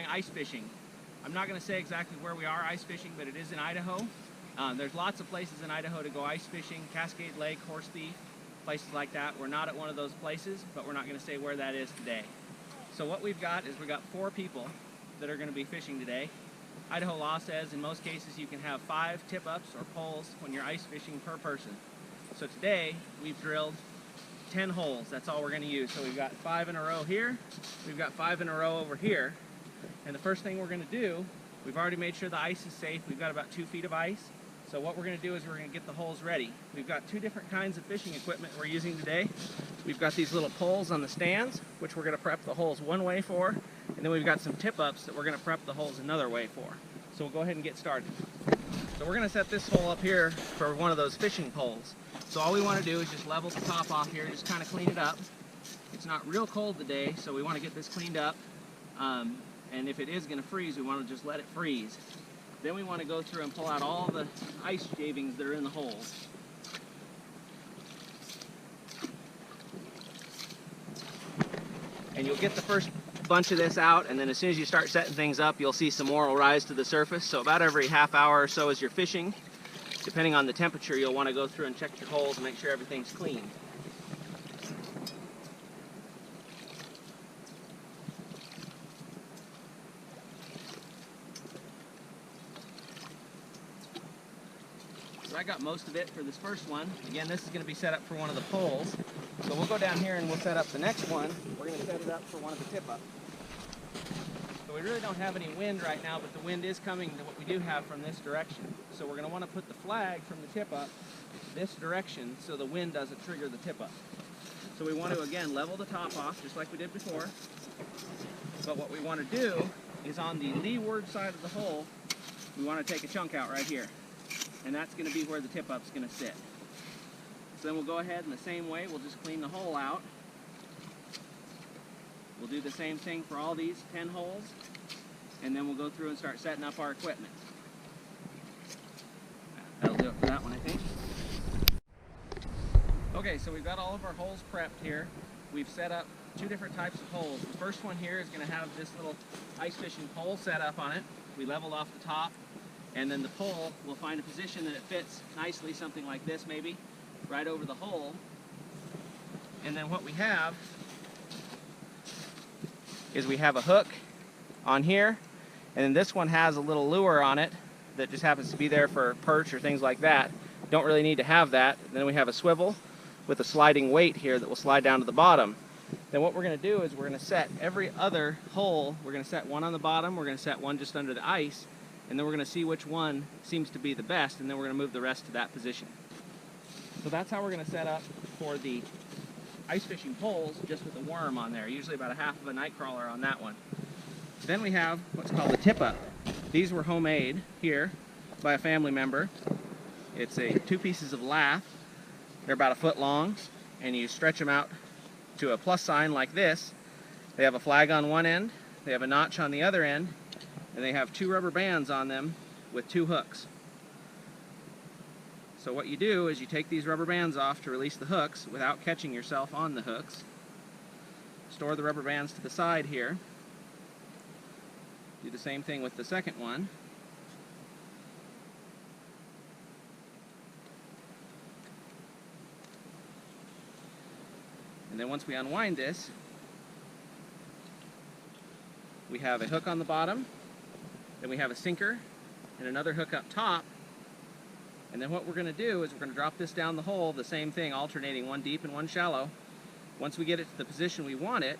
ice fishing. I'm not going to say exactly where we are ice fishing, but it is in Idaho. There's lots of places in Idaho to go ice fishing, Cascade Lake, Horse Thief, places like that. We're not at one of those places, but we're not going to say where that is today. So what we've got is we've got 4 people that are going to be fishing today. Idaho law says in most cases you can have 5 tip-ups or poles when you're ice fishing per person. So today we've drilled 10 holes. That's all we're going to use. So we've got 5 in a row here, we've got 5 in a row over here. And the first thing we're going to do, we've already made sure the ice is safe. We've got about 2 feet of ice. So what we're going to do is we're going to get the holes ready. We've got 2 different kinds of fishing equipment we're using today. We've got these little poles on the stands, which we're going to prep the holes one way for. And then we've got some tip-ups that we're going to prep the holes another way for. So we'll go ahead and get started. So we're going to set this hole up here for one of those fishing poles. So all we want to do is just level the top off here, just kind of clean it up. It's not real cold today, so we want to get this cleaned up. And if it is going to freeze, we want to just let it freeze. Then we want to go through and pull out all the ice shavings that are in the holes. And you'll get the first bunch of this out, and then as soon as you start setting things up, you'll see some more will rise to the surface. So about every half hour or so as you're fishing, depending on the temperature, you'll want to go through and check your holes and make sure everything's clean. So I got most of it for this first one. Again, this is going to be set up for one of the poles. So we'll go down here and we'll set up the next one. We're going to set it up for one of the tip-ups. So we really don't have any wind right now, but the wind is coming to what we do have from this direction. So we're going to want to put the flag from the tip-up this direction so the wind doesn't trigger the tip-up. So we want to, again, level the top off just like we did before. But what we want to do is on the leeward side of the hole, we want to take a chunk out right here. And that's going to be where the tip-up's going to sit. So then we'll go ahead in the same way, we'll just clean the hole out. We'll do the same thing for all these 10 holes, and then we'll go through and start setting up our equipment. That'll do it for that one, I think. Okay, so we've got all of our holes prepped here. We've set up 2 different types of holes. The first one here is going to have this little ice fishing pole set up on it. We leveled off the top, and then the pole will find a position that it fits nicely, something like this maybe, right over the hole. And then what we have is we have a hook on here, and then this one has a little lure on it that just happens to be there for perch or things like that. Don't really need to have that. Then we have a swivel with a sliding weight here that will slide down to the bottom. Then what we're going to do is we're going to set every other hole. We're going to set one on the bottom, we're going to set one just under the ice, and then we're going to see which one seems to be the best, and then we're going to move the rest to that position. So that's how we're going to set up for the ice fishing poles, just with a worm on there, usually about a half of a night crawler on that one. Then we have what's called a tip-up. These were homemade here by a family member. It's 2 pieces of lath. They're about 1 foot long, and you stretch them out to a plus sign like this. They have a flag on one end, they have a notch on the other end, and they have 2 rubber bands on them with 2 hooks. So what you do is you take these rubber bands off to release the hooks without catching yourself on the hooks. Store the rubber bands to the side here. Do the same thing with the second one. And then once we unwind this, we have a hook on the bottom, then we have a sinker and another hook up top. And then what we're going to do is we're going to drop this down the hole, the same thing, alternating one deep and one shallow. Once we get it to the position we want it,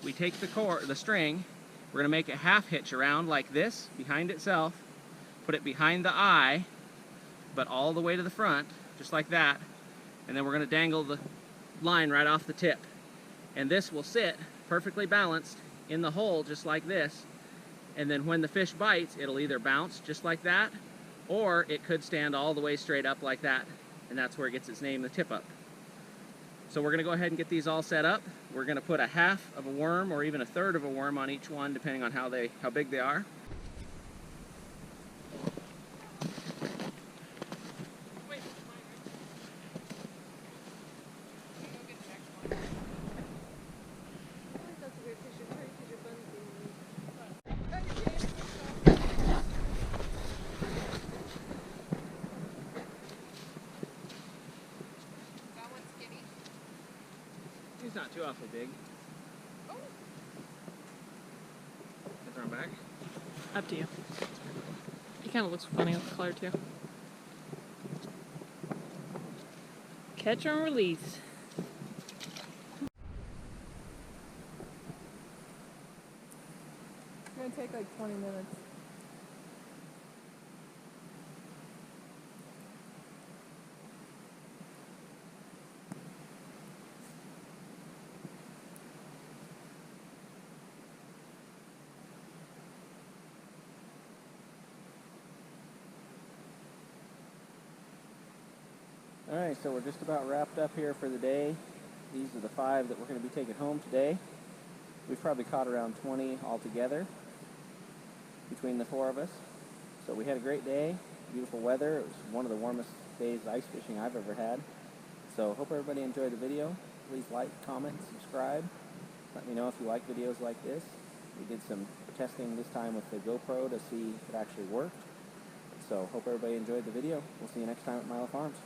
we take the string, we're going to make a half hitch around like this, behind itself, put it behind the eye, but all the way to the front, just like that, and then we're going to dangle the line right off the tip. And this will sit perfectly balanced in the hole just like this, and then when the fish bites, it'll either bounce just like that, or it could stand all the way straight up like that, and that's where it gets its name, the tip-up. So we're going to go ahead and get these all set up. We're going to put a half of a worm or even a third of a worm on each one, depending on how big they are. too awfully big. Can I throw him back? Up to you. He kind of looks funny with the color too. Catch and release. It's gonna take like 20 minutes. Alright, so we're just about wrapped up here for the day. These are the 5 that we're going to be taking home today. We've probably caught around 20 altogether between the 4 of us. So we had a great day, beautiful weather. It was one of the warmest days ice fishing I've ever had. So hope everybody enjoyed the video. Please like, comment, subscribe. Let me know if you like videos like this. We did some testing this time with the GoPro to see if it actually worked. So hope everybody enjoyed the video. We'll see you next time at Milo Farms.